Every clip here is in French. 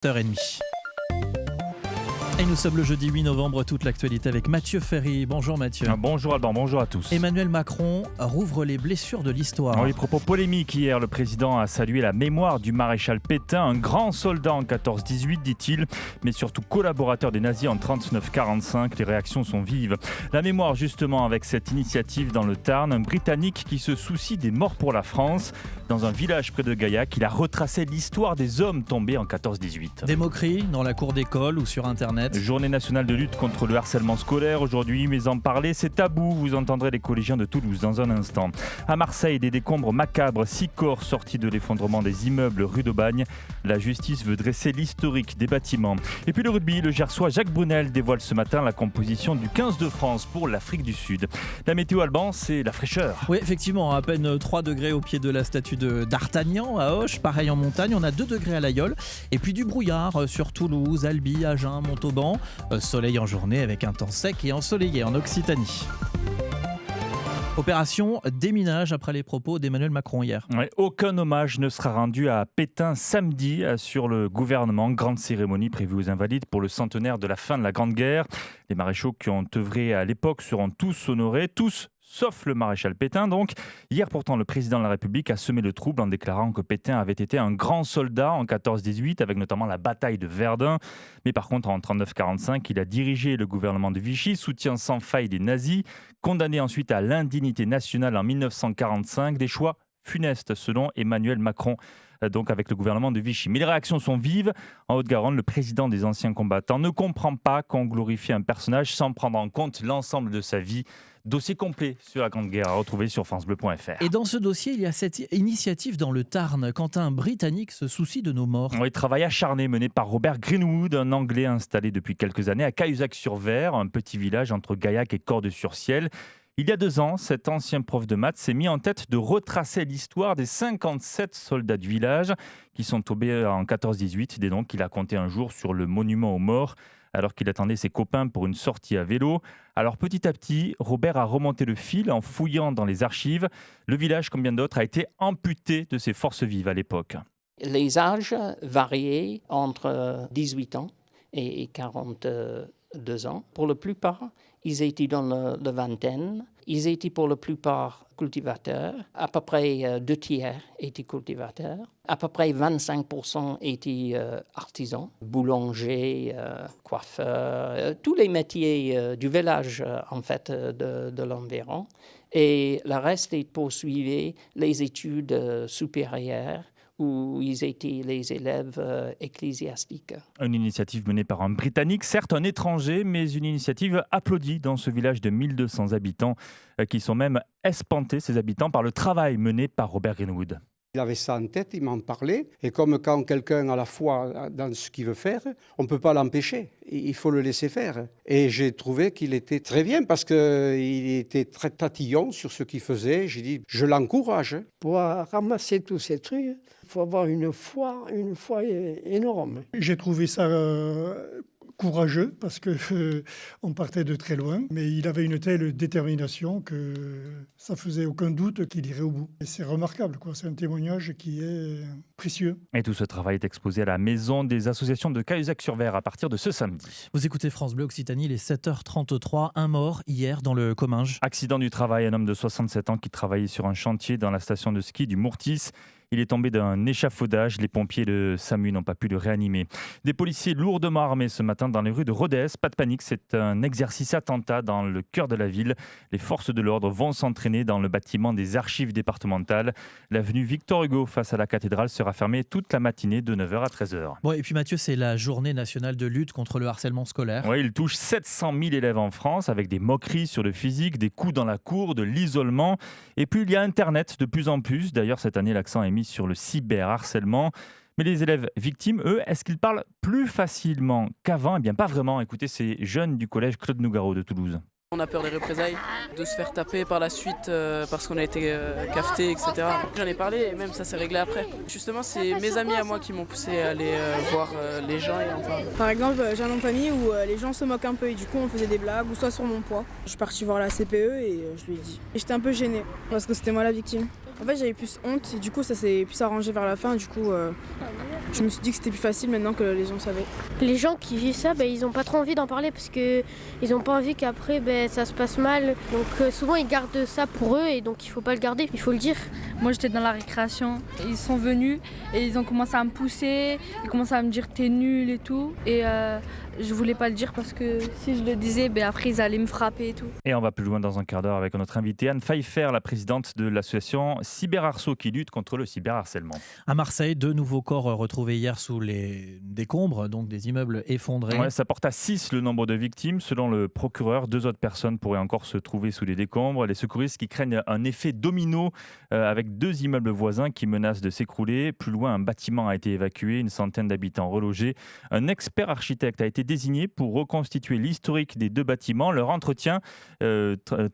7h30. Et nous sommes le jeudi 8 novembre, toute l'actualité avec Mathieu Ferry. Bonjour Mathieu. Bonjour Alban, bonjour à tous. Emmanuel Macron rouvre les blessures de l'histoire. Oui, propos polémiques hier, le président a salué la mémoire du maréchal Pétain, un grand soldat en 14-18 dit-il, mais surtout collaborateur des nazis en 39-45. Les réactions sont vives. La mémoire justement avec cette initiative dans le Tarn, un Britannique qui se soucie des morts pour la France. Dans un village près de Gaillac, il a retracé l'histoire des hommes tombés en 14-18. Des moqueries dans la cour d'école ou sur Internet. Journée nationale de lutte contre le harcèlement scolaire aujourd'hui, mais en parler, c'est tabou. Vous entendrez les collégiens de Toulouse dans un instant. À Marseille, des décombres macabres, 6 corps sortis de l'effondrement des immeubles rue d'Aubagne. La justice veut dresser l'historique des bâtiments. Et puis le rugby, le Gersois Jacques Brunel dévoile ce matin la composition du 15 de France pour l'Afrique du Sud. La météo Alban, c'est la fraîcheur. Oui, effectivement, à peine 3 degrés au pied de la statue d'Artagnan à Auch, pareil en montagne, on a 2 degrés à l'Aïole. Et puis du brouillard sur Toulouse, Albi, Agen, Montauban. Soleil en journée avec un temps sec et ensoleillé en Occitanie. Opération déminage après les propos d'Emmanuel Macron hier. Ouais, aucun hommage ne sera rendu à Pétain samedi sur le gouvernement. Grande cérémonie prévue aux Invalides pour le centenaire de la fin de la Grande Guerre. Les maréchaux qui ont œuvré à l'époque seront tous honorés, tous sauf le maréchal Pétain. Donc, hier pourtant, le président de la République a semé le trouble en déclarant que Pétain avait été un grand soldat en 14-18, avec notamment la bataille de Verdun. Mais par contre, en 39-45, il a dirigé le gouvernement de Vichy, soutien sans faille des nazis, condamné ensuite à l'indignité nationale en 1945, des choix funestes selon Emmanuel Macron, donc avec le gouvernement de Vichy. Mais les réactions sont vives. En Haute-Garonne, le président des anciens combattants ne comprend pas qu'on glorifie un personnage sans prendre en compte l'ensemble de sa vie. Dossier complet sur la Grande Guerre à retrouver sur francebleu.fr. Et dans ce dossier, il y a cette initiative dans le Tarn, quand un Britannique se soucie de nos morts. Oui, travail acharné mené par Robert Greenwood, un Anglais installé depuis quelques années à Cahuzac-sur-Ver, un petit village entre Gaillac et Cordes-sur-Ciel. Il y a 2 ans, cet ancien prof de maths s'est mis en tête de retracer l'histoire des 57 soldats du village qui sont tombés en 14-18, des noms qu'il a comptés un jour sur le monument aux morts, alors qu'il attendait ses copains pour une sortie à vélo. Alors petit à petit, Robert a remonté le fil en fouillant dans les archives. Le village, comme bien d'autres, a été amputé de ses forces vives à l'époque. Les âges variaient entre 18 ans et 42 ans. Pour la plupart, ils étaient dans la vingtaine. Ils étaient pour la plupart cultivateurs. À peu près 2 tiers étaient cultivateurs. À peu près 25% étaient artisans, boulangers, coiffeurs, tous les métiers du village en fait de l'environ. Et le reste, ils poursuivaient les études supérieures où ils étaient les élèves ecclésiastiques. Une initiative menée par un Britannique, certes un étranger, mais une initiative applaudie dans ce village de 1200 habitants, qui sont même espantés, ces habitants, par le travail mené par Robert Greenwood. Il avait ça en tête, il m'en parlait. Et comme quand quelqu'un a la foi dans ce qu'il veut faire, on ne peut pas l'empêcher. Il faut le laisser faire. Et j'ai trouvé qu'il était très bien parce qu'il était très tatillon sur ce qu'il faisait. J'ai dit, je l'encourage. Pour ramasser tous ces trucs, il faut avoir une foi énorme. J'ai trouvé ça courageux parce que on partait de très loin, mais il avait une telle détermination que ça faisait aucun doute qu'il irait au bout. Et c'est remarquable, quoi. C'est un témoignage qui est précieux. Et tout ce travail est exposé à la maison des associations de Cahuzac-sur-Ver à partir de ce samedi. Vous écoutez France Bleu Occitanie, il est 7h33, un mort hier dans le Comminges. Accident du travail, un homme de 67 ans qui travaillait sur un chantier dans la station de ski du Mourtis. Il est tombé d'un échafaudage. Les pompiers de SAMU n'ont pas pu le réanimer. Des policiers lourdement armés ce matin dans les rues de Rodez. Pas de panique, c'est un exercice attentat dans le cœur de la ville. Les forces de l'ordre vont s'entraîner dans le bâtiment des archives départementales. L'avenue Victor Hugo face à la cathédrale sera fermée toute la matinée de 9h à 13h. Bon, et puis Mathieu, c'est la journée nationale de lutte contre le harcèlement scolaire. Oui, il touche 700 000 élèves en France avec des moqueries sur le physique, des coups dans la cour, de l'isolement. Et puis il y a Internet de plus en plus. D'ailleurs, cette année, l'accent est mis sur le cyberharcèlement. Mais les élèves victimes, eux, est-ce qu'ils parlent plus facilement qu'avant ? Eh bien, pas vraiment. Écoutez, ces jeunes du collège Claude Nougaro de Toulouse. On a peur des représailles, de se faire taper par la suite parce qu'on a été cafeté, etc. J'en ai parlé et même ça s'est réglé après. Justement, c'est mes amis à moi qui m'ont poussé à aller voir les gens et en parler. Par exemple, j'ai un nom de famille où les gens se moquent un peu et du coup on faisait des blagues ou soit sur mon poids. Je suis partie voir la CPE et je lui ai dit. Et j'étais un peu gênée parce que c'était moi la victime. En fait, j'avais plus honte et du coup ça s'est plus arrangé vers la fin. Du coup, Je me suis dit que c'était plus facile maintenant que les gens savaient. Les gens qui vivent ça, ils n'ont pas trop envie d'en parler parce qu'ils n'ont pas envie qu'après ça se passe mal. Donc souvent ils gardent ça pour eux et donc il ne faut pas le garder, il faut le dire. Moi j'étais dans la récréation, ils sont venus et ils ont commencé à me pousser, ils commençaient à me dire t'es nul et tout. Et je voulais pas le dire parce que si je le disais, après ils allaient me frapper et tout. Et on va plus loin dans un quart d'heure avec notre invitée Anne Pfeiffer, la présidente de l'association Cyberarceau qui lutte contre le cyberharcèlement. À Marseille, 2 nouveaux corps retrouvés hier sous les décombres, donc des immeubles effondrés. Ouais, ça porte à 6 le nombre de victimes. Selon le procureur, 2 autres personnes pourraient encore se trouver sous les décombres. Les secouristes qui craignent un effet domino avec 2 immeubles voisins qui menacent de s'écrouler. Plus loin, un bâtiment a été évacué, une centaine d'habitants relogés. Un expert architecte a été désigné pour reconstituer l'historique des 2 bâtiments. Leur entretien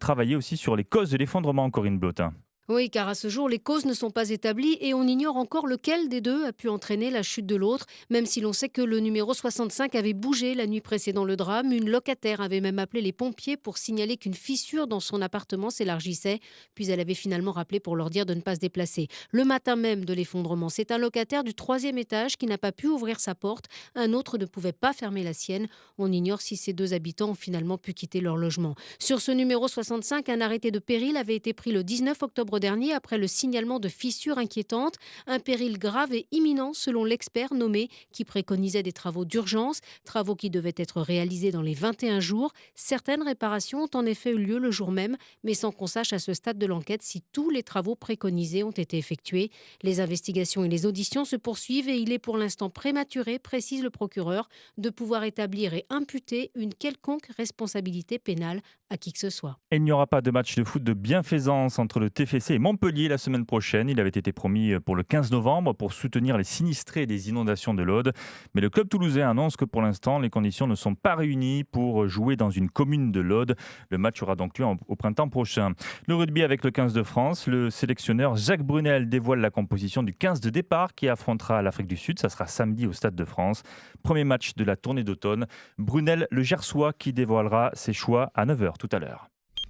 travaillait aussi sur les causes de l'effondrement, Corinne Blotin. Oui, car à ce jour, les causes ne sont pas établies et on ignore encore lequel des 2 a pu entraîner la chute de l'autre, même si l'on sait que le numéro 65 avait bougé la nuit précédant le drame. Une locataire avait même appelé les pompiers pour signaler qu'une fissure dans son appartement s'élargissait, puis elle avait finalement rappelé pour leur dire de ne pas se déplacer. Le matin même de l'effondrement, c'est un locataire du 3e étage qui n'a pas pu ouvrir sa porte, un autre ne pouvait pas fermer la sienne. On ignore si ces 2 habitants ont finalement pu quitter leur logement. Sur ce numéro 65, un arrêté de péril avait été pris le 19 octobre dernier après le signalement de fissures inquiétantes, un péril grave et imminent selon l'expert nommé qui préconisait des travaux d'urgence, travaux qui devaient être réalisés dans les 21 jours. Certaines réparations ont en effet eu lieu le jour même, mais sans qu'on sache à ce stade de l'enquête si tous les travaux préconisés ont été effectués. Les investigations et les auditions se poursuivent et il est pour l'instant prématuré, précise le procureur, de pouvoir établir et imputer une quelconque responsabilité pénale à qui que ce soit. Il n'y aura pas de match de foot de bienfaisance entre le TFC et Montpellier la semaine prochaine. Il avait été promis pour le 15 novembre pour soutenir les sinistrés des inondations de l'Aude. Mais le club toulousain annonce que pour l'instant, les conditions ne sont pas réunies pour jouer dans une commune de l'Aude. Le match aura donc lieu au printemps prochain. Le rugby avec le 15 de France. Le sélectionneur Jacques Brunel dévoile la composition du 15 de départ qui affrontera l'Afrique du Sud. Ça sera samedi au Stade de France. Premier match de la tournée d'automne. Brunel, le Gersois, qui dévoilera ses choix à 9h tout à l'heure.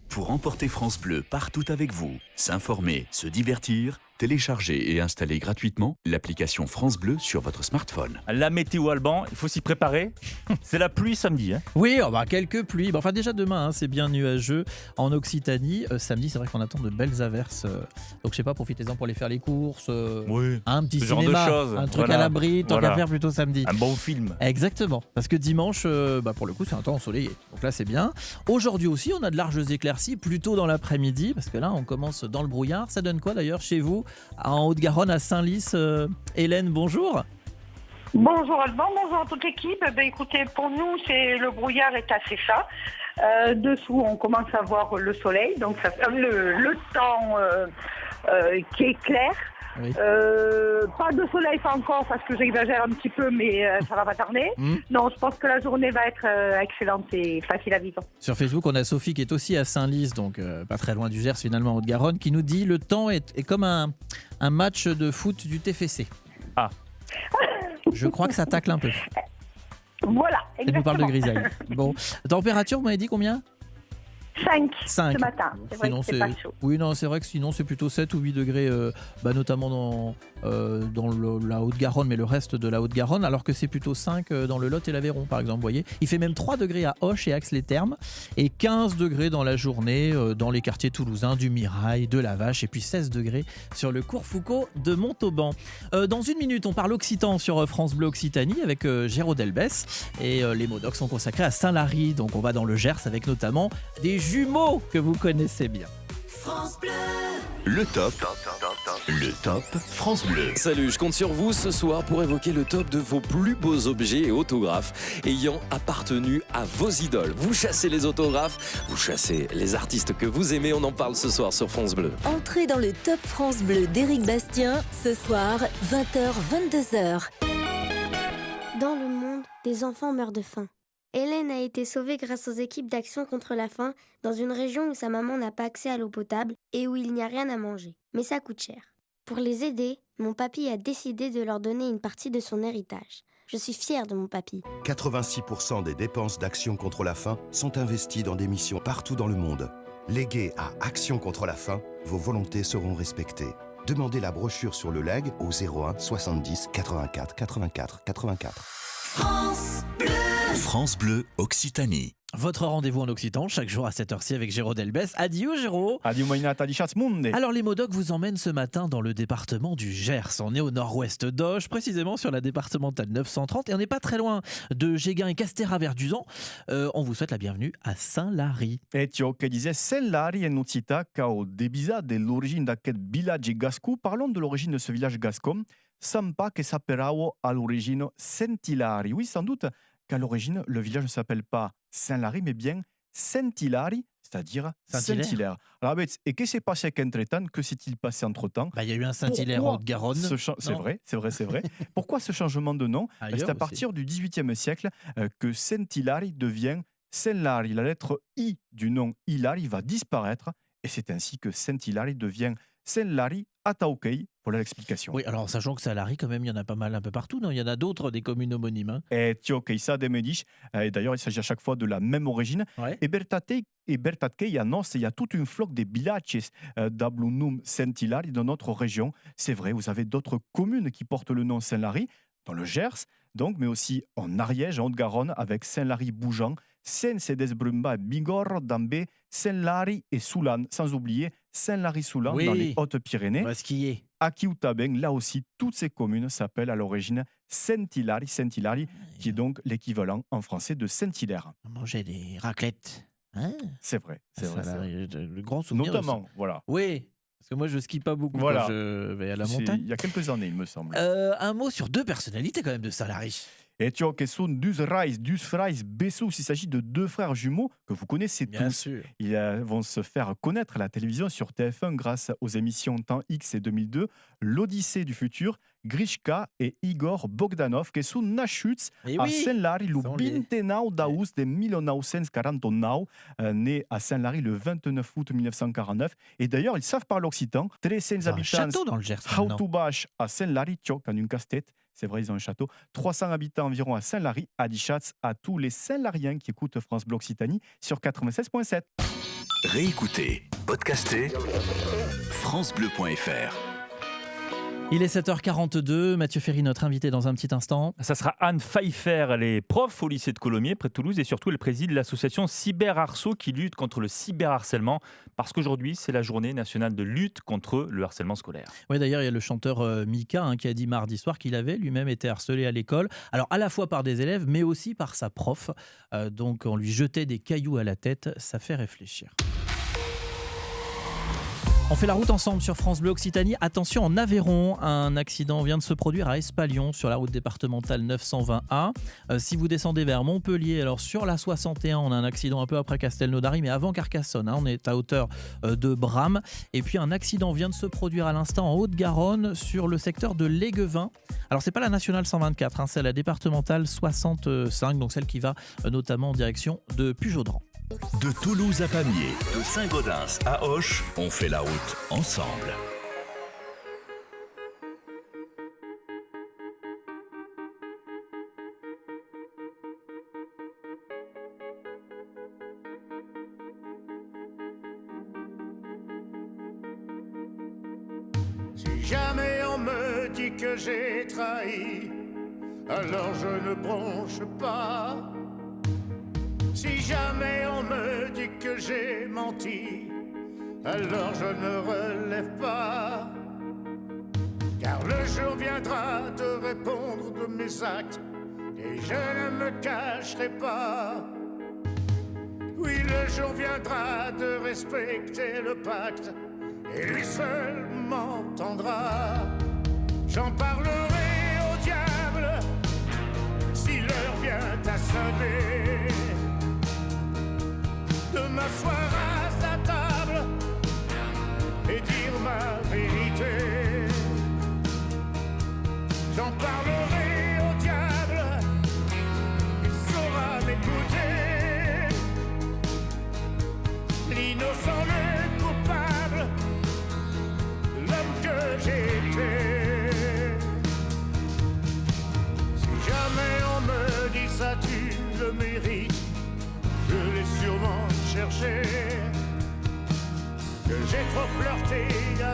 Pour emporter France Bleu partout avec vous, s'informer, se divertir, télécharger et installer gratuitement l'application France Bleu sur votre smartphone. La météo Alban, il faut s'y préparer. C'est la pluie samedi. Oui, quelques pluies. Enfin déjà demain, c'est bien nuageux en Occitanie. Samedi, c'est vrai qu'on attend de belles averses. Donc je sais pas, profitez-en pour aller faire les courses. Oui, un petit ce genre cinéma, de choses. un truc à l'abri, tant qu'à faire plutôt samedi. Un bon film. Exactement, parce que dimanche, pour le coup, c'est un temps ensoleillé. Donc là, c'est bien. Aujourd'hui aussi, on a de larges éclaircies, plutôt dans l'après-midi, parce que là, on commence dans le brouillard. Ça donne quoi d'ailleurs chez vous, en Haute-Garonne, à Saint-Lys? Hélène, bonjour. Bonjour Alban, bonjour à toute l'équipe. Écoutez, pour nous, le brouillard est assez ça. Dessous, on commence à voir le soleil, donc ça fait le temps qui est clair. Oui. Pas de soleil, pas encore, parce que j'exagère un petit peu, mais ça va pas tarder. Non, je pense que la journée va être excellente et facile à vivre. Sur Facebook, on a Sophie qui est aussi à Saint-Lys, donc pas très loin du Gers finalement, en Haute-Garonne, qui nous dit le temps est comme un match de foot du TFC. Ah. Je crois que ça tacle un peu. Voilà, exactement. Elle nous parle de grisaille. Bon, température, vous m'avez dit combien ? 5 ce matin. C'est vrai que c'est pas chaud. Oui, non, c'est vrai que sinon c'est plutôt 7 ou 8 degrés, notamment dans la Haute-Garonne, mais le reste de la Haute-Garonne, alors que c'est plutôt 5 dans le Lot et l'Aveyron, par exemple. Vous voyez, il fait même 3 degrés à Auch et Ax-les-Thermes et 15 degrés dans la journée dans les quartiers toulousains du Mirail, de la Vache, et puis 16 degrés sur le cours Foucault de Montauban. Dans une minute, on parle occitan sur France Bleu Occitanie avec Géraud Delbès, et les mots doc sont consacrés à Saint-Lary, donc on va dans le Gers avec notamment des jumeaux que vous connaissez bien. France Bleu. Le top France Bleu. Salut, je compte sur vous ce soir pour évoquer le top de vos plus beaux objets et autographes ayant appartenu à vos idoles. Vous chassez les autographes, vous chassez les artistes que vous aimez, on en parle ce soir sur France Bleu. Entrez dans le top France Bleu d'Éric Bastien, ce soir, 20h-22h. Dans le monde, des enfants meurent de faim. Hélène a été sauvée grâce aux équipes d'action contre la faim dans une région où sa maman n'a pas accès à l'eau potable et où il n'y a rien à manger. Mais ça coûte cher. Pour les aider, mon papy a décidé de leur donner une partie de son héritage. Je suis fière de mon papy. 86% des dépenses d'Action contre la faim sont investies dans des missions partout dans le monde. Léguées à Action contre la faim, vos volontés seront respectées. Demandez la brochure sur le leg au 01 70 84 84 84. France Bleu. France Bleu Occitanie. Votre rendez-vous en Occitan, chaque jour à cette heure-ci avec Géraud Delbès. Adieu Géraud. Adieu Moïna Tadichatz-Monde. Alors les Modocs vous emmènent ce matin dans le département du Gers. On est au nord-ouest d'Auch, précisément sur la départementale 930 et on n'est pas très loin de Géguin et Castéra-Verduzan. On vous souhaite la bienvenue à Saint-Lary. E ciò che dice Saint-Lary è una città che ha debisa dell'origine d'aquest village gascon. Parlons de l'origine de ce village gascon. Sampa che saperao à l'origine Saint-Hilary. Oui, sans doute qu'à l'origine, le village ne s'appelle pas Saint-Lary, mais bien Saint-Hilary, c'est-à-dire Saint-Hilaire. Alors, et qu'est-ce qui s'est passé qu'entre-temps? Que s'est-il passé entre-temps? Il y a eu un Saint-Hilaire en Haute-Garonne. C'est vrai. Pourquoi ce changement de nom? C'est à partir du XVIIIe siècle que Saint-Hilary devient Saint-Lary. La lettre I du nom Hilary va disparaître et c'est ainsi que Saint-Hilary devient Saint-Lary Ataukei. Voilà l'explication. Oui, alors sachant que Saint-Lary, quand même, il y en a pas mal un peu partout, non? Il y en a d'autres, des communes homonymes. Hein. Et Tiokeisa de Medici, et d'ailleurs il s'agit à chaque fois de la même origine. Ouais. Et Bertatkei annonce il y a toute une flotte de villages d'Ablunum Saint-Hilary dans notre région. C'est vrai, vous avez d'autres communes qui portent le nom Saint-Lary, dans le Gers, donc, mais aussi en Ariège, en Haute-Garonne, avec Saint-Lary-Bougeant, Saint-Cédès-Brumba, Bigorre, Dambé, Saint-Lary et Soulan, sans oublier Saint-Lary-Soulan dans les Hautes-Pyrénées. On va skier. À Kioutabeng, là aussi, toutes ces communes s'appellent à l'origine Saint-Hilary, qui est donc l'équivalent en français de Saint-Hilaire. Manger des raclettes. Hein? C'est vrai. Le grand souvenir. Notamment, voilà. Oui. Parce que moi, je skie pas beaucoup quand je vais à la montagne. Il y a quelques années, il me semble. Un mot sur deux personnalités quand même de Saint-Lary. Et tu que sont deux frères Bessous. Il s'agit de deux frères jumeaux que vous connaissez Bien tous. Sûr. Ils vont se faire connaître à la télévision sur TF1 grâce aux émissions Temps X et 2002, L'Odyssée du futur, Grishka et Igor Bogdanov, qui sont nascuts à Saint-Lary le 29 d'août de 1949, nés à Saint-Lary le 29 août 1949. Et d'ailleurs, ils savent parler occitan. 300 habitants. Château dans le Gers. Hautubach à Saint-Lary, Tchok, en une casse-tête. C'est vrai, ils ont un château. 300 habitants environ à Saint-Lary, à Dichatz, à tous les Saint-Lariens qui écoutent France Bleu Occitanie sur 96.7. Réécoutez, podcastez, francebleu.fr. Il est 7h42, Mathieu Ferry, notre invité dans un petit instant. Ça sera Anne Pfeiffer, elle est prof au lycée de Colomiers, près de Toulouse, et surtout elle préside l'association Cyberharceau qui lutte contre le cyberharcèlement, parce qu'aujourd'hui c'est la journée nationale de lutte contre le harcèlement scolaire. Oui, d'ailleurs il y a le chanteur Mika qui a dit mardi soir qu'il avait lui-même été harcelé à l'école, alors à la fois par des élèves mais aussi par sa prof, donc on lui jetait des cailloux à la tête, ça fait réfléchir. On fait la route ensemble sur France Bleu Occitanie. Attention, en Aveyron, un accident vient de se produire à Espalion sur la route départementale 920A. Si vous descendez vers Montpellier, alors sur la 61, on a un accident un peu après Castelnaudary, mais avant Carcassonne, on est à hauteur de Bram. Et puis un accident vient de se produire à l'instant en Haute-Garonne sur le secteur de Léguevin. Alors c'est pas la nationale 124, c'est la départementale 65, donc celle qui va notamment en direction de Pujaudran. De Toulouse à Pamiers, de Saint-Gaudens à Auch, on fait la route ensemble. Si jamais on me dit que j'ai trahi, alors je ne bronche pas. Si jamais on me dit que j'ai menti, alors je ne relève pas. Car le jour viendra de répondre de mes actes, et je ne me cacherai pas. Oui, le jour viendra de respecter le pacte, et lui seul m'entendra. J'en parlerai au diable, si l'heure vient à sonner, de m'asseoir à sa table et dire ma vérité. J'en parlerai au diable, il saura m'écouter. L'innocent, le coupable, l'homme que j'étais. Si jamais on me dit ça, tu le mérites,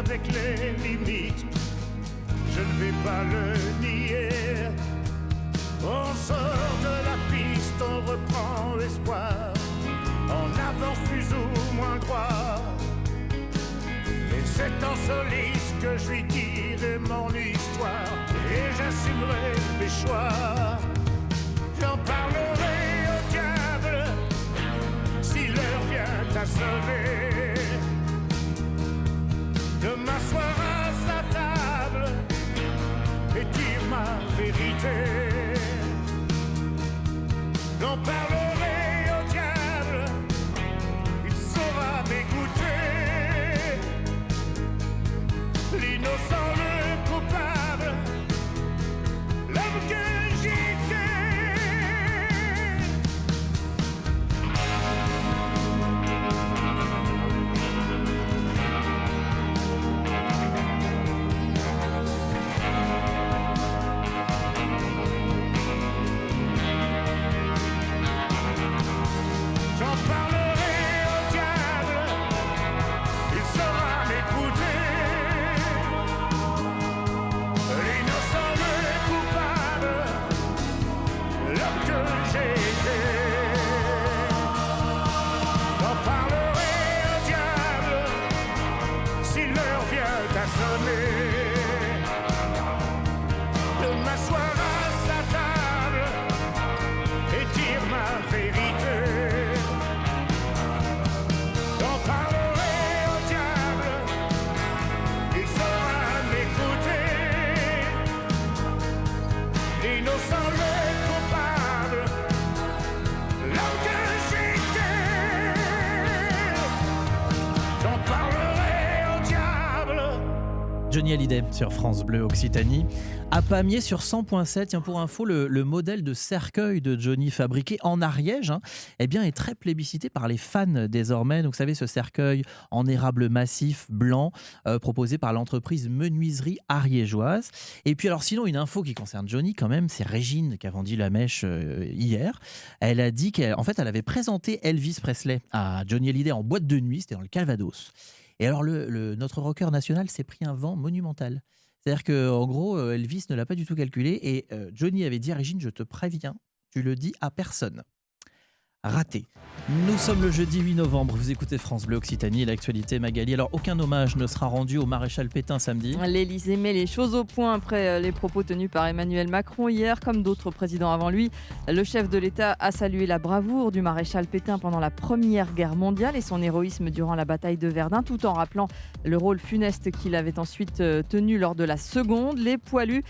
avec les limites, je ne vais pas le nier. On sort de la piste, on reprend espoir, on avance plus ou moins droit. Et c'est en soliste que je lui dirai mon histoire, et j'assumerai mes choix. J'en parlerai au diable si l'heure vient à sonner, de m'asseoir à sa table et dire ma vérité. J'en parlerai au diable, il saura m'écouter. L'innocent, le coupable, l'homme que j'étais. J'en parlerai au diable, il saura m'écouter. L'innocent, le coupable, l'homme que j'étais. J'en parlerai au diable si l'heure vient à sonner, de m'asseoir à sa table et dire ma vérité. J'en parlerai au diable, il saura m'écouter. L'innocent, le coupable, l'homme que j'étais. J'en parlerai au diable. Johnny Hallyday sur France Bleu Occitanie. À Pamiers sur 100.7, tiens, pour info, le modèle de cercueil de Johnny fabriqué en Ariège eh bien, est très plébiscité par les fans désormais. Donc, vous savez, ce cercueil en érable massif blanc proposé par l'entreprise Menuiserie Ariégeoise. Et puis alors sinon, une info qui concerne Johnny quand même, c'est Régine qui a vendu la mèche hier. Elle a dit qu'en fait, elle avait présenté Elvis Presley à Johnny Hallyday en boîte de nuit, c'était dans le Calvados. Et alors, notre rocker national s'est pris un vent monumental. C'est-à-dire qu'en gros, Elvis ne l'a pas du tout calculé. Et Johnny avait dit à Régine, je te préviens, tu le dis à personne. Raté. Nous sommes le jeudi 8 novembre, vous écoutez France Bleu Occitanie, l'actualité Magali. Alors aucun hommage ne sera rendu au maréchal Pétain samedi. L'Élysée met les choses au point après les propos tenus par Emmanuel Macron hier. Comme d'autres présidents avant lui, le chef de l'État a salué la bravoure du maréchal Pétain pendant la Première Guerre mondiale et son héroïsme durant la bataille de Verdun, tout en rappelant le rôle funeste qu'il avait ensuite tenu lors de la Seconde. Les poilus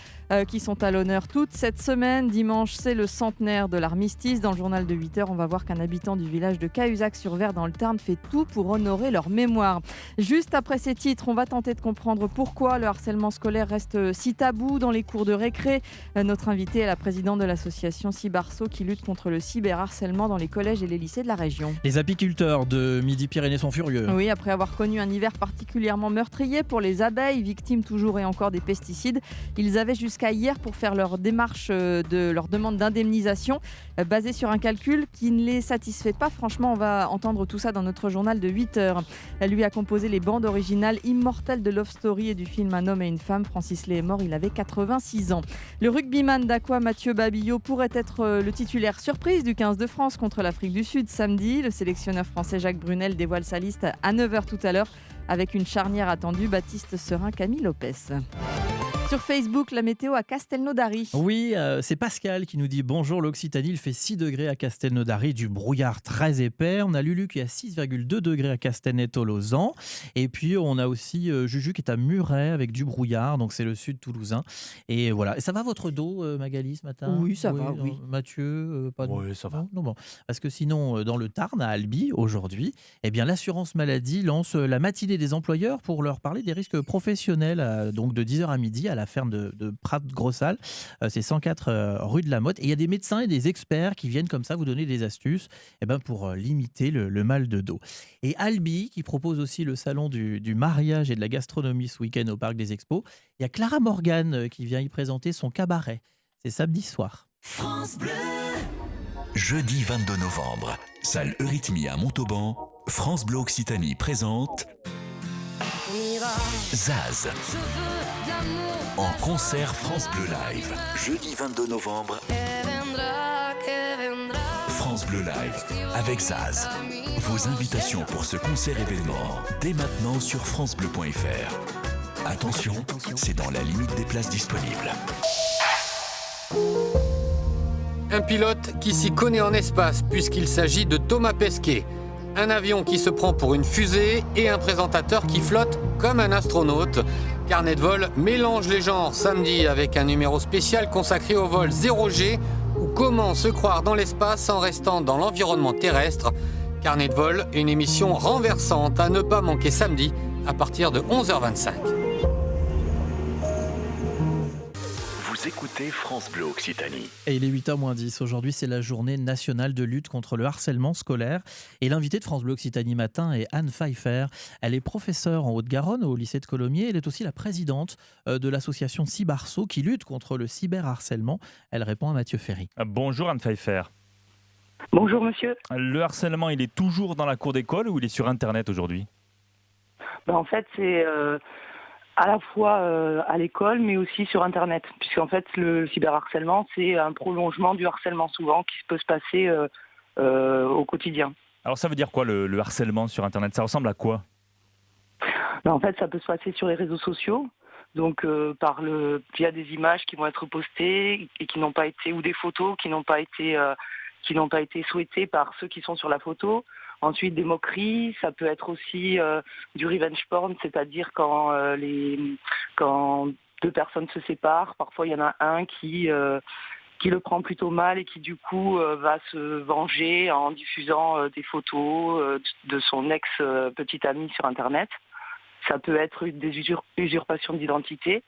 qui sont à l'honneur toute cette semaine. Dimanche, c'est le centenaire de l'armistice. Dans le journal de 8h, on va voir qu'un habitant du village de Cahuzac-sur-Ver dans le Tarn fait tout pour honorer leur mémoire. Juste après ces titres, on va tenter de comprendre pourquoi le harcèlement scolaire reste si tabou dans les cours de récré. Notre invitée est la présidente de l'association Cibarceau qui lutte contre le cyberharcèlement dans les collèges et les lycées de la région. Les apiculteurs de Midi-Pyrénées sont furieux. Oui, après avoir connu un hiver particulièrement meurtrier pour les abeilles, victimes toujours et encore des pesticides, ils avaient jusqu'à hier pour faire leur démarche de leur demande d'indemnisation basée sur un calcul qui ne les satisfait pas. Franchement, on va entendre tout ça dans notre journal de 8h. Elle lui a composé les bandes originales immortelles de Love Story et du film Un homme et une femme. Francis Lay est mort, il avait 86 ans. Le rugbyman d'Aqua, Mathieu Babillot, pourrait être le titulaire surprise du 15 de France contre l'Afrique du Sud samedi. Le sélectionneur français Jacques Brunel dévoile sa liste à 9h tout à l'heure avec une charnière attendue, Baptiste Serin, Camille Lopez. Sur Facebook, la météo à Castelnaudary. Oui, c'est Pascal qui nous dit bonjour l'Occitanie, il fait 6 degrés à Castelnaudary, du brouillard très épais. On a Lulu qui est à 6,2 degrés à Castelnau-Tolozan. Et puis on a aussi Juju qui est à Muret avec du brouillard, donc c'est le sud toulousain. Et voilà. Et ça va votre dos, Magali, ce matin ? Oui, ça va, oui. Mathieu, pas de... Oui, ça va. Non, bon. Parce que sinon, dans le Tarn, à Albi, aujourd'hui, eh bien, l'assurance maladie lance la matinée des employeurs pour leur parler des risques professionnels, donc de 10h à midi à la ferme de Prat-Grossal. C'est 104 rue de la Motte. Et il y a des médecins et des experts qui viennent comme ça vous donner des astuces pour limiter le mal de dos. Et Albi, qui propose aussi le salon du mariage et de la gastronomie ce week-end au Parc des Expos. Il y a Clara Morgan qui vient y présenter son cabaret. C'est samedi soir. France Bleu. Jeudi 22 novembre, salle Eurythmie à Montauban, France Bleu Occitanie présente Zaz. En concert France Bleu Live. Jeudi 22 novembre. France Bleu Live avec Zaz. Vos invitations pour ce concert événement dès maintenant sur francebleu.fr. Attention, c'est dans la limite des places disponibles. Un pilote qui s'y connaît en espace puisqu'il s'agit de Thomas Pesquet. Un avion qui se prend pour une fusée et un présentateur qui flotte comme un astronaute. Carnet de vol mélange les genres samedi avec un numéro spécial consacré au vol 0G ou comment se croire dans l'espace en restant dans l'environnement terrestre. Carnet de vol, une émission renversante à ne pas manquer samedi à partir de 11h25. Vous écoutez France Bleu Occitanie. Et il est 8h-10. Aujourd'hui, c'est la journée nationale de lutte contre le harcèlement scolaire. Et l'invitée de France Bleu Occitanie matin est Anne Pfeiffer. Elle est professeure en Haute-Garonne au lycée de Colomiers. Elle est aussi la présidente de l'association Cybarso qui lutte contre le cyberharcèlement. Elle répond à Mathieu Ferry. Bonjour Anne Pfeiffer. Bonjour monsieur. Le harcèlement, il est toujours dans la cour d'école ou il est sur Internet aujourd'hui ? En fait, c'est à la fois à l'école, mais aussi sur Internet. Puisqu'en fait, le cyberharcèlement, c'est un prolongement du harcèlement souvent qui peut se passer au quotidien. Alors ça veut dire quoi le harcèlement sur Internet ? Ça ressemble à quoi ? En fait, ça peut se passer sur les réseaux sociaux. Donc via des images qui vont être postées et qui n'ont pas été, ou des photos qui n'ont pas été souhaitées par ceux qui sont sur la photo. Ensuite, des moqueries, ça peut être aussi du revenge porn, c'est-à-dire quand deux personnes se séparent, parfois il y en a un qui le prend plutôt mal et qui du coup va se venger en diffusant des photos de son ex-petite amie sur Internet. Ça peut être des usurpations d'identité,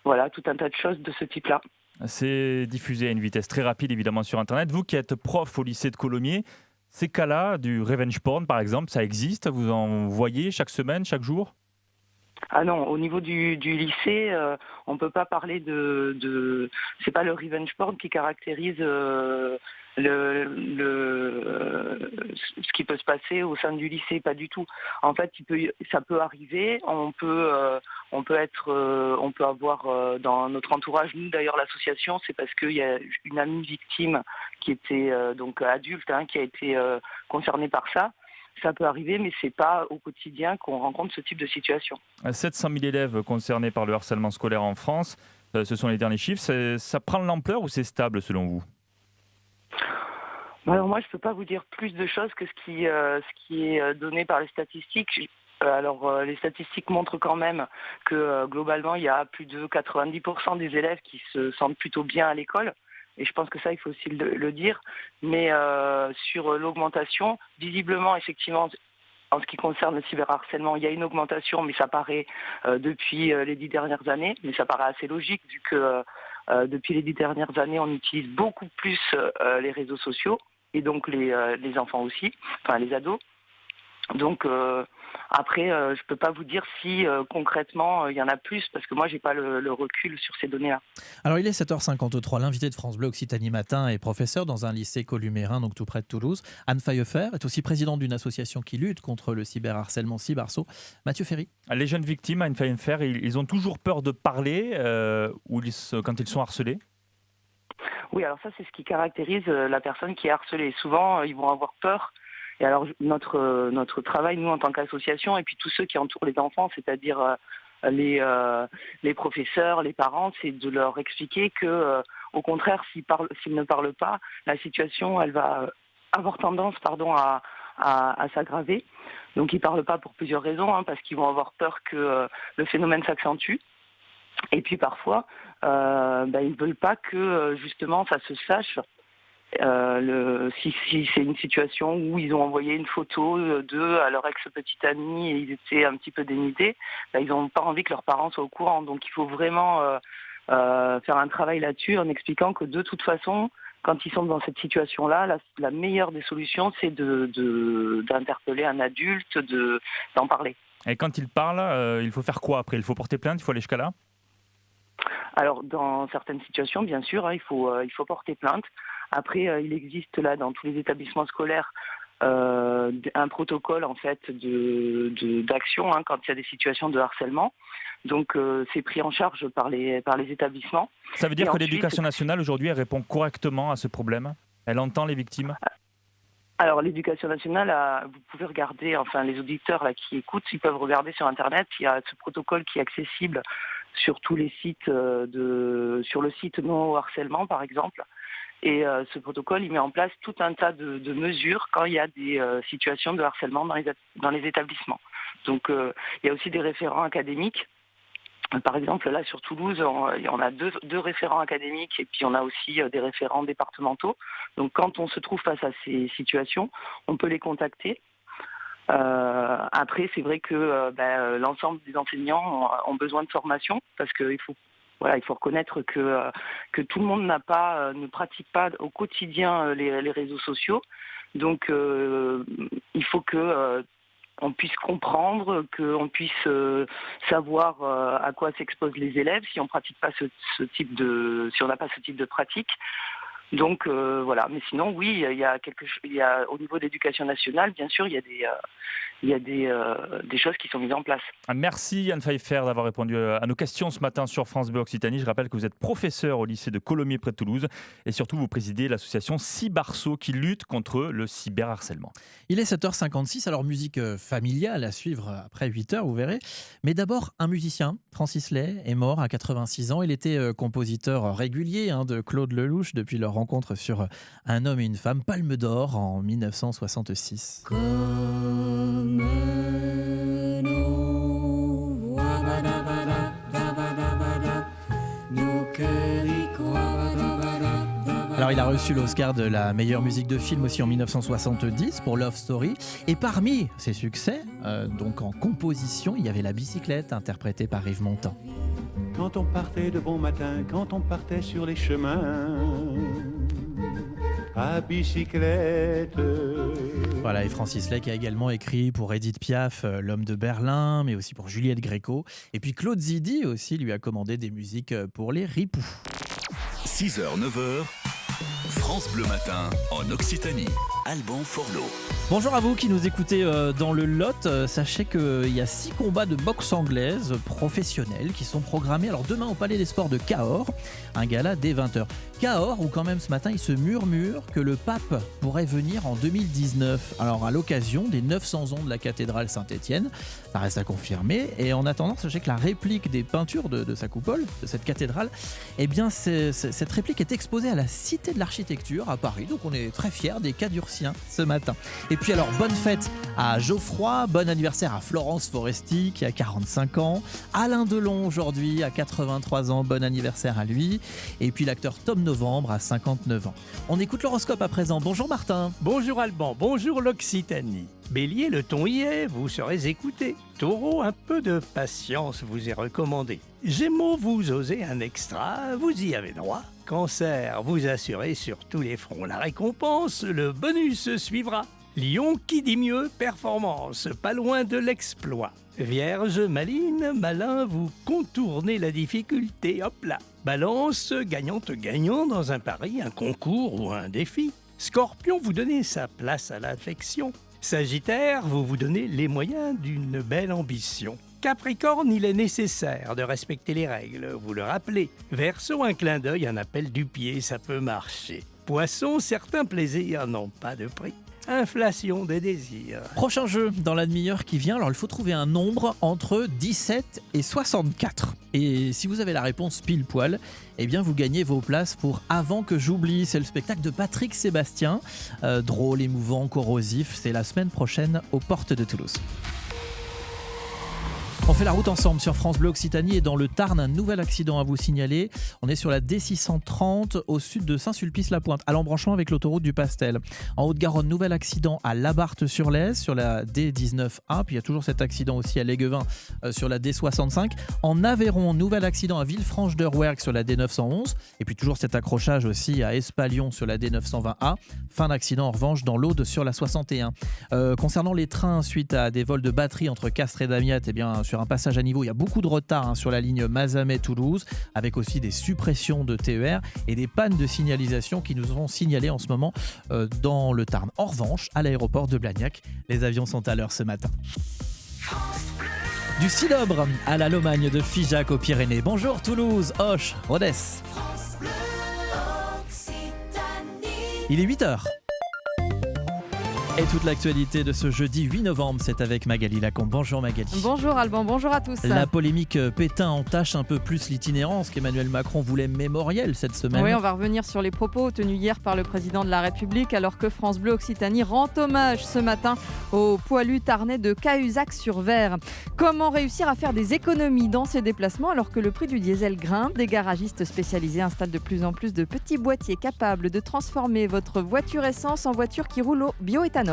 voilà, tout un tas de choses de ce type-là. C'est diffusé à une vitesse très rapide évidemment sur Internet. Vous qui êtes prof au lycée de Colomiers, ces cas-là, du revenge porn par exemple, ça existe ? Vous en voyez chaque semaine, chaque jour ? Ah non, au niveau du lycée, on ne peut pas parler de... C'est pas le revenge porn qui caractérise ce qui peut se passer au sein du lycée, pas du tout. En fait, ça peut arriver, on peut avoir dans notre entourage, nous d'ailleurs l'association, c'est parce qu'il y a une amie victime qui était donc adulte, qui a été concernée par ça. Ça peut arriver, mais ce n'est pas au quotidien qu'on rencontre ce type de situation. 700 000 élèves concernés par le harcèlement scolaire en France, ce sont les derniers chiffres. Ça prend de l'ampleur ou c'est stable selon vous ? Alors moi, je ne peux pas vous dire plus de choses que ce qui est donné par les statistiques. Les statistiques montrent quand même que globalement, il y a plus de 90% des élèves qui se sentent plutôt bien à l'école. Et je pense que ça, il faut aussi le dire. Mais sur l'augmentation, visiblement, effectivement, en ce qui concerne le cyberharcèlement, il y a une augmentation, mais ça paraît depuis les 10 dernières années. Mais ça paraît assez logique, vu que depuis les 10 dernières années, on utilise beaucoup plus les réseaux sociaux, et donc les enfants aussi, enfin les ados. Donc après, je ne peux pas vous dire si concrètement il y en a plus, parce que moi, je n'ai pas le recul sur ces données-là. Alors, il est 7h53. L'invité de France Bleu Occitanie Matin est professeur dans un lycée columérin, donc tout près de Toulouse. Anne Pfeiffer est aussi présidente d'une association qui lutte contre le cyberharcèlement Cybarso. Mathieu Ferry. Les jeunes victimes, Anne Pfeiffer, ils ont toujours peur de parler quand ils sont harcelés ? Oui, alors ça, c'est ce qui caractérise la personne qui est harcelée. Souvent, ils vont avoir peur. Et alors, notre travail, nous, en tant qu'association, et puis tous ceux qui entourent les enfants, c'est-à-dire les professeurs, les parents, c'est de leur expliquer que, au contraire, s'ils ne parlent pas, la situation, elle va avoir tendance, à s'aggraver. Donc, ils ne parlent pas pour plusieurs raisons, parce qu'ils vont avoir peur que le phénomène s'accentue. Et puis, parfois, ils ne veulent pas que, justement, ça se sache. Si c'est une situation où ils ont envoyé une photo d'eux à leur ex-petite amie et ils étaient un petit peu dénudés, ils n'ont pas envie que leurs parents soient au courant. Donc il faut vraiment faire un travail là-dessus en expliquant que de toute façon, quand ils sont dans cette situation-là, la meilleure des solutions, c'est d'interpeller un adulte, d'en parler. Et quand ils parlent, il faut faire quoi après ? Il faut porter plainte, il faut aller jusqu'à là ? Alors, dans certaines situations, bien sûr, il faut porter plainte. Après, il existe là, dans tous les établissements scolaires, un protocole en fait d'action quand il y a des situations de harcèlement. Donc c'est pris en charge par les établissements. Ça veut dire Et que ensuite, l'éducation nationale aujourd'hui elle répond correctement à ce problème? Elle entend les victimes? Alors l'éducation nationale, vous pouvez regarder, enfin les auditeurs là qui écoutent, ils peuvent regarder sur internet. Il y a ce protocole qui est accessible sur tous les sites sur le site Non au harcèlement par exemple. Et ce protocole, il met en place tout un tas de mesures quand il y a des situations de harcèlement dans les établissements. Donc il y a aussi des référents académiques. Par exemple, là sur Toulouse, on a deux référents académiques et puis on a aussi des référents départementaux. Donc quand on se trouve face à ces situations, on peut les contacter. Après, c'est vrai que l'ensemble des enseignants ont besoin de formation parce qu'il faut reconnaître que tout le monde ne pratique pas au quotidien les réseaux sociaux. Donc il faut que on puisse comprendre, qu'on puisse savoir à quoi s'exposent les élèves si on pratique pas si on n'a pas ce type de pratique. Donc voilà. Mais sinon, oui, il y a au niveau de l'éducation nationale, bien sûr, il y a des choses qui sont mises en place. Merci Yann Pfeiffer d'avoir répondu à nos questions ce matin sur France Bleu Occitanie. Je rappelle que vous êtes professeur au lycée de Colomiers près de Toulouse et surtout vous présidez l'association Cybarceau qui lutte contre le cyberharcèlement. Il est 7h56, alors musique familiale à suivre après 8h, vous verrez. Mais d'abord, un musicien, Francis Lay, est mort à 86 ans. Il était compositeur régulier de Claude Lelouch depuis leur rencontre sur Un homme et une femme, Palme d'Or en 1966. Alors il a reçu l'Oscar de la meilleure musique de film aussi en 1970 pour Love Story. Et parmi ses succès, donc en composition, il y avait La bicyclette interprétée par Yves Montand. Quand on partait de bon matin, quand on partait sur les chemins à bicyclette. Voilà, et Francis Lay qui a également écrit pour Edith Piaf, L'homme de Berlin, mais aussi pour Juliette Gréco. Et puis Claude Zidi aussi lui a commandé des musiques pour les Ripoux. 6h, 9h, France Bleu Matin en Occitanie. Alban Forlot. Bonjour à vous qui nous écoutez dans le Lot. Sachez qu'il y a 6 combats de boxe anglaise professionnels qui sont programmés alors demain au Palais des Sports de Cahors, un gala dès 20h. Cahors où quand même ce matin il se murmure que le pape pourrait venir en 2019. Alors à l'occasion des 900 ans de la cathédrale Saint-Étienne, ça reste à confirmer. Et en attendant, sachez que la réplique des peintures de sa coupole, de cette cathédrale, eh bien cette réplique est exposée à la Cité de l'Architecture à Paris. Donc on est très fiers des Cadurciens ce matin. Et puis alors bonne fête à Geoffroy, bon anniversaire à Florence Foresti qui a 45 ans, Alain Delon aujourd'hui à 83 ans, bon anniversaire à lui, et puis l'acteur Tom Novembre à 59 ans. On écoute l'horoscope à présent. Bonjour Martin. Bonjour Alban, bonjour l'Occitanie. Bélier, le ton y est, vous serez écouté. Taureau, un peu de patience vous est recommandé. Gémeaux, vous osez un extra, vous y avez droit. Cancer, vous assurez sur tous les fronts la récompense, le bonus suivra. Lion, qui dit mieux, performance, pas loin de l'exploit. Vierge, maline, malin, vous contournez la difficulté, hop là. Balance, gagnante-gagnant dans un pari, un concours ou un défi. Scorpion, vous donnez sa place à l'affection. Sagittaire, vous vous donnez les moyens d'une belle ambition. Capricorne, il est nécessaire de respecter les règles, vous le rappelez. Verseau, un clin d'œil, un appel du pied, ça peut marcher. Poisson, certains plaisirs n'ont pas de prix. Inflation des désirs. Prochain jeu dans la demi-heure qui vient. Alors il faut trouver un nombre entre 17 et 64. Et si vous avez la réponse pile poil, eh bien vous gagnez vos places pour Avant que j'oublie. C'est le spectacle de Patrick Sébastien. Drôle, émouvant, corrosif. C'est la semaine prochaine aux portes de Toulouse. On fait la route ensemble sur France Bleu Occitanie et dans le Tarn, un nouvel accident à vous signaler. On est sur la D630 au sud de Saint-Sulpice-la-Pointe, à l'embranchement avec l'autoroute du Pastel. En Haute-Garonne, nouvel accident à Labarthe-sur-Lez sur la D19A. Puis il y a toujours cet accident aussi à Léguevin sur la D65. En Aveyron, nouvel accident à Villefranche-de-Rouergue sur la D911. Et puis toujours cet accrochage aussi à Espalion sur la D920A. Fin d'accident en revanche dans l'Aude sur la 61. Concernant les trains suite à des vols de batterie entre Castres et Damiette, eh bien sur un passage à niveau. Il y a beaucoup de retard sur la ligne Mazamet-Toulouse, avec aussi des suppressions de TER et des pannes de signalisation qui nous ont signalé en ce moment dans le Tarn. En revanche, à l'aéroport de Blagnac, les avions sont à l'heure ce matin. Du Cidobre à la Lomagne de Figeac aux Pyrénées. Bonjour Toulouse, Auch, Rodez. Il est 8h. Et toute l'actualité de ce jeudi 8 novembre, c'est avec Magali Lacombe. Bonjour Magali. Bonjour Alban, bonjour à tous. La polémique Pétain entache un peu plus l'itinérance qu'Emmanuel Macron voulait mémorielle cette semaine. Oui, on va revenir sur les propos tenus hier par le président de la République alors que France Bleu Occitanie rend hommage ce matin au poilu tarnais de Cahuzac-sur-Ver. Comment réussir à faire des économies dans ces déplacements alors que le prix du diesel grimpe? Des garagistes spécialisés installent de plus en plus de petits boîtiers capables de transformer votre voiture essence en voiture qui roule au bioéthanol.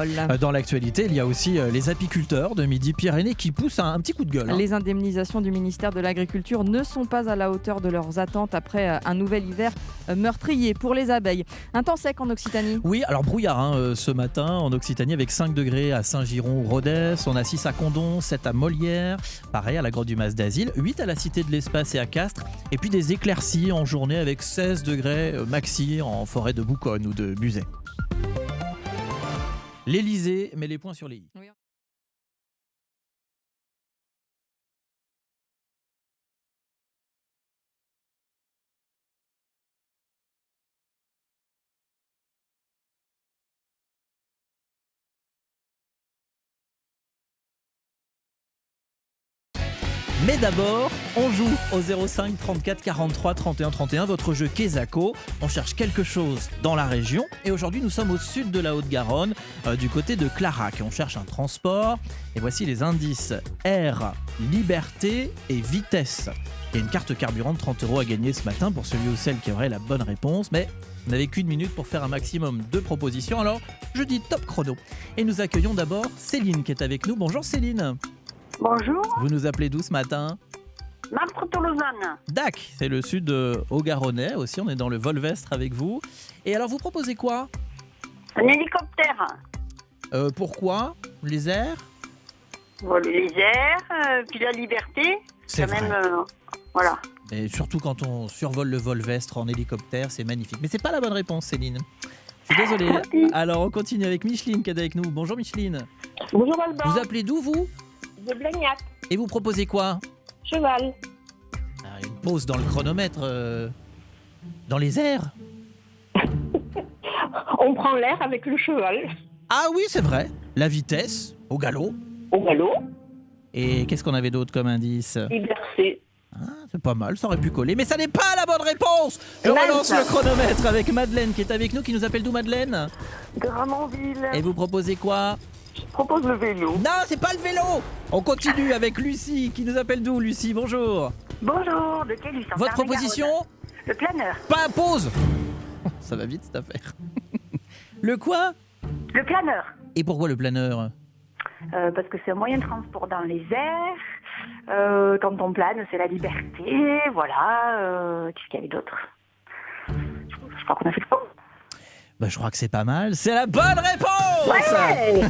Dans l'actualité, il y a aussi les apiculteurs de Midi-Pyrénées qui poussent un petit coup de gueule. Les indemnisations du ministère de l'Agriculture ne sont pas à la hauteur de leurs attentes après un nouvel hiver meurtrier pour les abeilles. Un temps sec en Occitanie. Oui, alors brouillard ce matin en Occitanie avec 5 degrés à Saint-Giron-Rodez, on a 6 à Condon, 7 à Molière, pareil à la Grotte du Mas d'Asile, 8 à la Cité de l'Espace et à Castres, et puis des éclaircies en journée avec 16 degrés maxi en forêt de Bouconne ou de Buzet. L'Elysée met les points sur les i. Oui. Mais d'abord, on joue au 05 34 43 31 31, votre jeu Quesaco. On cherche quelque chose dans la région et aujourd'hui nous sommes au sud de la Haute-Garonne, du côté de Clarac. On cherche un transport et voici les indices air, liberté et vitesse. Il y a une carte carburant de 30 € à gagner ce matin pour celui ou celle qui aurait la bonne réponse, mais vous n'avez qu'une minute pour faire un maximum de propositions, alors je dis top chrono. Et nous accueillons d'abord Céline qui est avec nous. Bonjour Céline. Bonjour. Vous nous appelez d'où ce matin? Martre-Tolosane. Dac, c'est le sud haut-garonnais aussi, on est dans le Volvestre avec vous. Et alors vous proposez quoi? Un hélicoptère. Pourquoi? Les airs? Les airs, puis la liberté. C'est quand vrai. même, voilà. Et surtout quand on survole le Volvestre en hélicoptère, c'est magnifique. Mais c'est pas la bonne réponse Céline. Je suis désolé. Alors on continue avec Micheline qui est avec nous. Bonjour Micheline. Bonjour Alban. Vous appelez d'où vous? De Blagnac. Et vous proposez quoi? Cheval. Une pause dans le chronomètre. Dans les airs? On prend l'air avec le cheval. Ah oui, c'est vrai. La vitesse, au galop. Au galop. Et qu'est-ce qu'on avait d'autre comme indice? Liberté. C'est pas mal, ça aurait pu coller. Mais ça n'est pas la bonne réponse. Je relance le chronomètre avec Madeleine qui est avec nous. Qui nous appelle d'où Madeleine? De Ramonville. Et vous proposez quoi? Je propose le vélo. Non, c'est pas le vélo. On continue avec Lucie qui nous appelle d'où Lucie? Bonjour. Bonjour, de quel Votre proposition? Le planeur. Pas pause. Ça va vite cette affaire. Le quoi? Le planeur. Et pourquoi le planeur? Parce que c'est un moyen de transport dans les airs. Quand on plane, c'est la liberté. Voilà. Qu'est-ce qu'il y avait d'autre? Je crois qu'on a fait le tour. Je crois que c'est pas mal. C'est la bonne réponse. Ouais.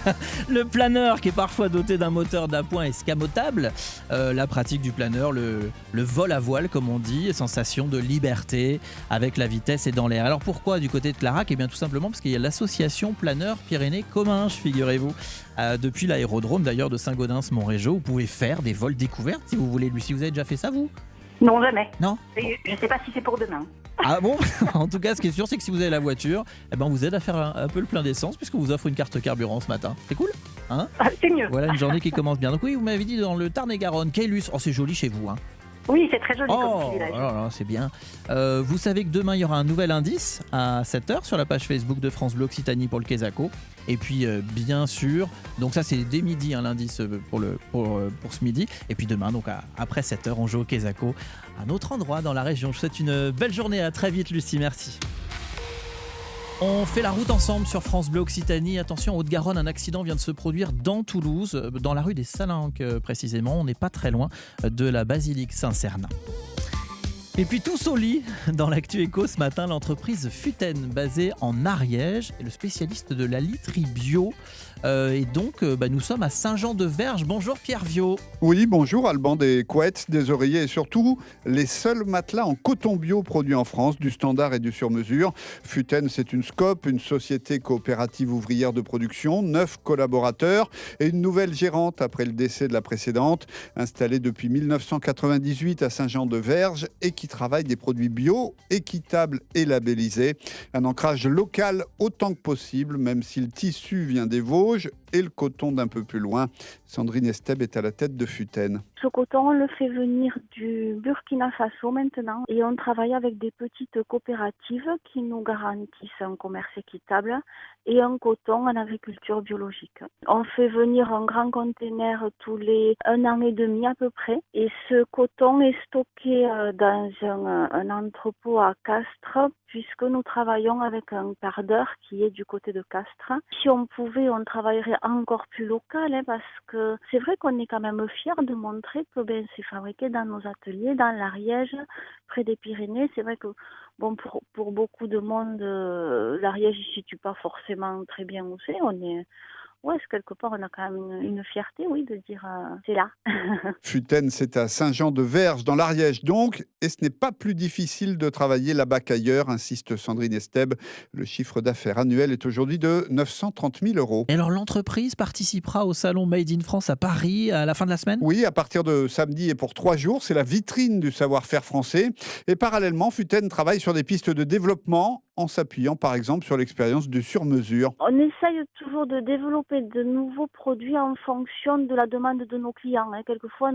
Le planeur qui est parfois doté d'un moteur d'appoint escamotable. La pratique du planeur, le vol à voile comme on dit, sensation de liberté avec la vitesse et dans l'air. Alors pourquoi du côté de Clarac? Eh bien tout simplement parce qu'il y a l'association Planeurs Pyrénées-Comminges, figurez-vous. Depuis l'aérodrome d'ailleurs de Saint-Gaudens-Montrégeau, vous pouvez faire des vols découvertes si vous voulez. Lucie, vous avez déjà fait ça vous? Non, jamais. Non? Je ne sais pas si c'est pour demain. Ah bon? En tout cas, ce qui est sûr, c'est que si vous avez la voiture, on vous aide à faire un peu le plein d'essence puisqu'on vous offre une carte carburant ce matin. C'est cool? Hein? C'est mieux. Voilà une journée qui commence bien. Donc oui, vous m'avez dit dans le Tarn-et-Garonne, Caylus. Oh, c'est joli chez vous. Hein. Oui, c'est très joli comme village. Là, c'est bien. Vous savez que demain, il y aura un nouvel indice à 7h sur la page Facebook de France Bleu Occitanie pour le Quesaco. Et puis, bien sûr, donc ça, c'est dès midi, l'indice pour ce midi. Et puis demain, donc après 7h, on joue au Quesaco, un autre endroit dans la région. Je vous souhaite une belle journée. À très vite, Lucie. Merci. On fait la route ensemble sur France Bleu Occitanie. Attention, Haute-Garonne, un accident vient de se produire dans Toulouse, dans la rue des Salinques précisément. On n'est pas très loin de la basilique Saint-Cernin. Et puis tous au lit, dans l'actu éco ce matin, l'entreprise Futen, basée en Ariège, est le spécialiste de la literie bio. Et donc, nous sommes à Saint-Jean-de-Verge. Bonjour Pierre Viau. Oui, bonjour Alban, des couettes, des oreillers et surtout les seuls matelas en coton bio produits en France, du standard et du sur-mesure. Futen, c'est une SCOP, une société coopérative ouvrière de production, 9 collaborateurs et une nouvelle gérante après le décès de la précédente, installée depuis 1998 à Saint-Jean-de-Verge et qui travaille des produits bio, équitables et labellisés. Un ancrage local autant que possible, même si le tissu vient des Vosges et le coton d'un peu plus loin. Sandrine Esteb est à la tête de Futen. Ce coton, on le fait venir du Burkina Faso maintenant et on travaille avec des petites coopératives qui nous garantissent un commerce équitable et un coton en agriculture biologique. On fait venir un grand conteneur tous les 1 an et demi à peu près et ce coton est stocké dans un entrepôt à Castres puisque nous travaillons avec un cardeur qui est du côté de Castres. Si on pouvait, on travaillerait encore plus local parce que c'est vrai qu'on est quand même fiers de montrer que c'est fabriqué dans nos ateliers, dans l'Ariège, près des Pyrénées. C'est vrai que pour beaucoup de monde, l'Ariège ne se situe pas forcément très bien où c'est. Quelque part, on a quand même une fierté, oui, de dire c'est là. Futen, c'est à Saint-Jean-de-Verge, dans l'Ariège donc, et ce n'est pas plus difficile de travailler là-bas qu'ailleurs, insiste Sandrine Esteb. Le chiffre d'affaires annuel est aujourd'hui de 930 000 €. Et alors l'entreprise participera au salon Made in France à Paris à la fin de la semaine ? Oui, à partir de samedi et pour 3 jours, c'est la vitrine du savoir-faire français. Et parallèlement, Futen travaille sur des pistes de développement en s'appuyant par exemple sur l'expérience du sur-mesure. On essaye toujours de développer de nouveaux produits en fonction de la demande de nos clients. Quelquefois,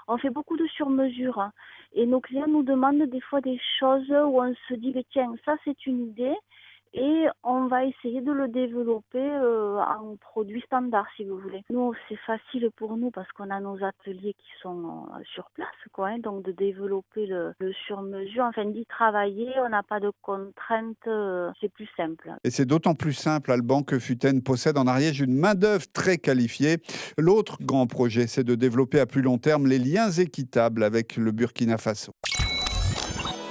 on fait beaucoup de sur-mesure et nos clients nous demandent des fois des choses où on se dit tiens, ça c'est une idée et on va essayer de le développer en produit standard si vous voulez. Nous, c'est facile pour nous parce qu'on a nos ateliers qui sont sur place, donc de développer le sur-mesure, enfin d'y travailler, on n'a pas de contraintes, c'est plus simple. Et c'est d'autant plus simple, Alban, que Futen possède en Ariège une main-d'œuvre très qualifiée. L'autre grand projet, c'est de développer à plus long terme les liens équitables avec le Burkina Faso.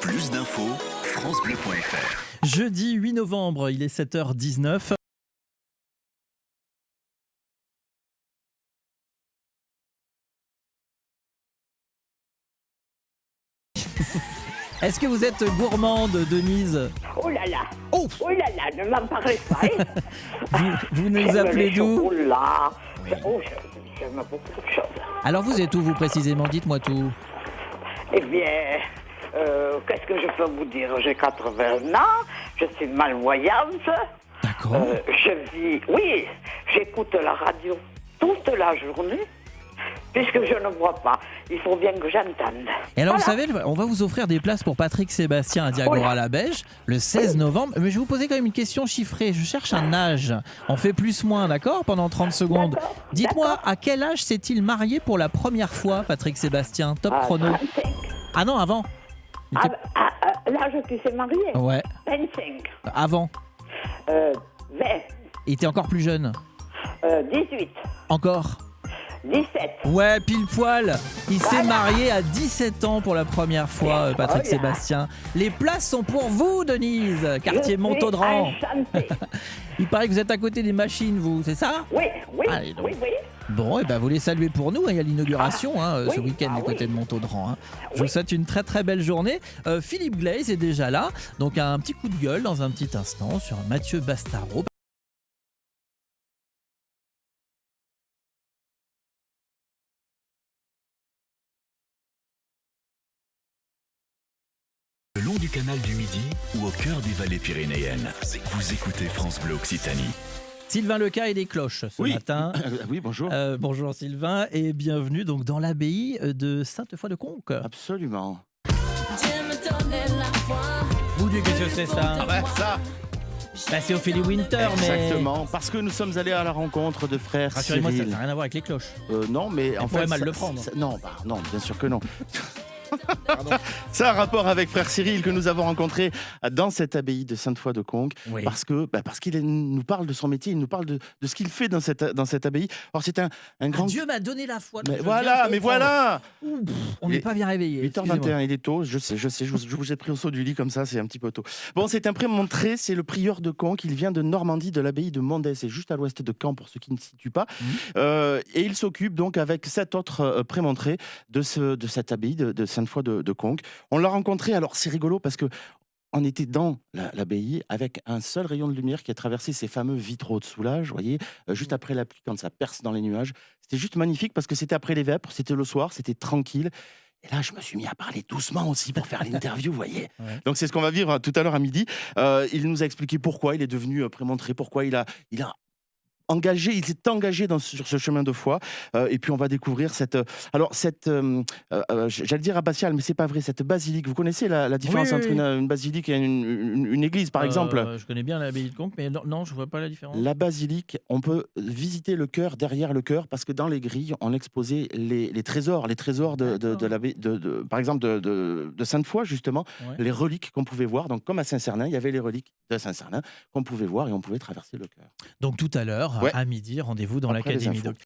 Plus d'infos, francebleu.fr. Jeudi 8 novembre, il est 7h19. Est-ce que vous êtes gourmande, Denise ? Oh là là, oh là là, ne m'en parlez pas. Vous nous appelez d'où ? J'aime beaucoup de choses. Alors vous êtes où vous précisément ? Dites-moi tout. Eh bien, qu'est-ce que je peux vous dire ? J'ai 80 ans, je suis malvoyante. D'accord. J'écoute la radio toute la journée. Puisque je ne vois pas, il faut bien que j'entende. Et alors, Vous savez, on va vous offrir des places pour Patrick Sébastien à Diagoras-la-Beige le 16 novembre. Mais je vais vous poser quand même une question chiffrée. Je cherche un âge. On fait plus-moins, d'accord ? Pendant 30 secondes. Dites-moi, à quel âge s'est-il marié pour la première fois, Patrick Sébastien ? Top chrono. 35. Ah non, avant. L'âge qui s'est marié ? Ouais. 25. Avant. 20. Il était encore plus jeune. 18. Encore. 17. Ouais, pile poil. Il s'est marié à 17 ans pour la première fois, Patrick Sébastien. Les places sont pour vous, Denise, quartier Montaudran. Il paraît que vous êtes à côté des machines, vous, c'est ça ? Oui. Bon, vous les saluez pour nous, il y a l'inauguration ce week-end du côté de Montaudran. Je vous souhaite une très très belle journée. Philippe Glaise est déjà là, donc un petit coup de gueule dans un petit instant sur Mathieu Bastaro. Le long du canal du Midi ou au cœur des vallées pyrénéennes, vous écoutez France Bleu Occitanie. Sylvain Leca et des cloches ce matin. Oui, bonjour. Bonjour Sylvain et bienvenue donc dans l'abbaye de Sainte-Foy-de-Conques. Absolument. Vous dites que c'est ça. Ça. C'est Ophélie Winter, Exactement, parce que nous sommes allés à la rencontre de frères Rassurez-moi, Cyril. ça n'a rien à voir avec les cloches. Non, mais on pourrait mal le prendre. Non, bien sûr que non. Ça a un rapport avec frère Cyril que nous avons rencontré dans cette abbaye de Sainte-Foy-de-Conques Oui. parce qu'il nous parle de son métier, il nous parle de ce qu'il fait dans cette abbaye. Alors c'est un grand... Dieu m'a donné la foi. Mais je voilà, viens de mais comprendre. voilà. Ouh, on n'est pas bien réveillé. 8h21, il est tôt, je sais, je vous ai pris au saut du lit comme ça, c'est un petit peu tôt. Bon, c'est un prémontré, c'est le prieur de Conques, il vient de Normandie, de l'abbaye de Mondès, c'est juste à l'ouest de Caen pour ceux qui ne se situent pas. Et il s'occupe donc avec 7 autres prémontrés de cette abbaye de Sainte-Foy de Conques. On l'a rencontré, alors c'est rigolo parce que on était dans l'abbaye avec un seul rayon de lumière qui a traversé ces fameux vitraux de soulage, vous voyez, juste après la pluie, quand ça perce dans les nuages. C'était juste magnifique parce que c'était après les vêpres, c'était le soir, c'était tranquille. Et là, je me suis mis à parler doucement aussi pour faire l'interview, vous voyez. Ouais. Donc, c'est ce qu'on va vivre tout à l'heure à midi. Il nous a expliqué pourquoi il est devenu prémontré, pourquoi il a il s'est engagé sur ce chemin de foi, et puis on va découvrir j'allais dire abbatiale, mais c'est pas vrai, cette basilique. Vous connaissez la différence entre une basilique et une église, par exemple? Je connais bien l'abbaye de Conques, mais non, je vois pas la différence. La basilique, on peut visiter le chœur derrière le chœur, parce que dans les grilles, on exposait les trésors de l'abbaye, par exemple de Sainte-Foy, justement, les reliques qu'on pouvait voir. Donc comme à Saint-Cernin, il y avait les reliques de Saint-Cernin qu'on pouvait voir et on pouvait traverser le chœur. Donc tout à l'heure, à midi, rendez-vous dans Après l'Académie de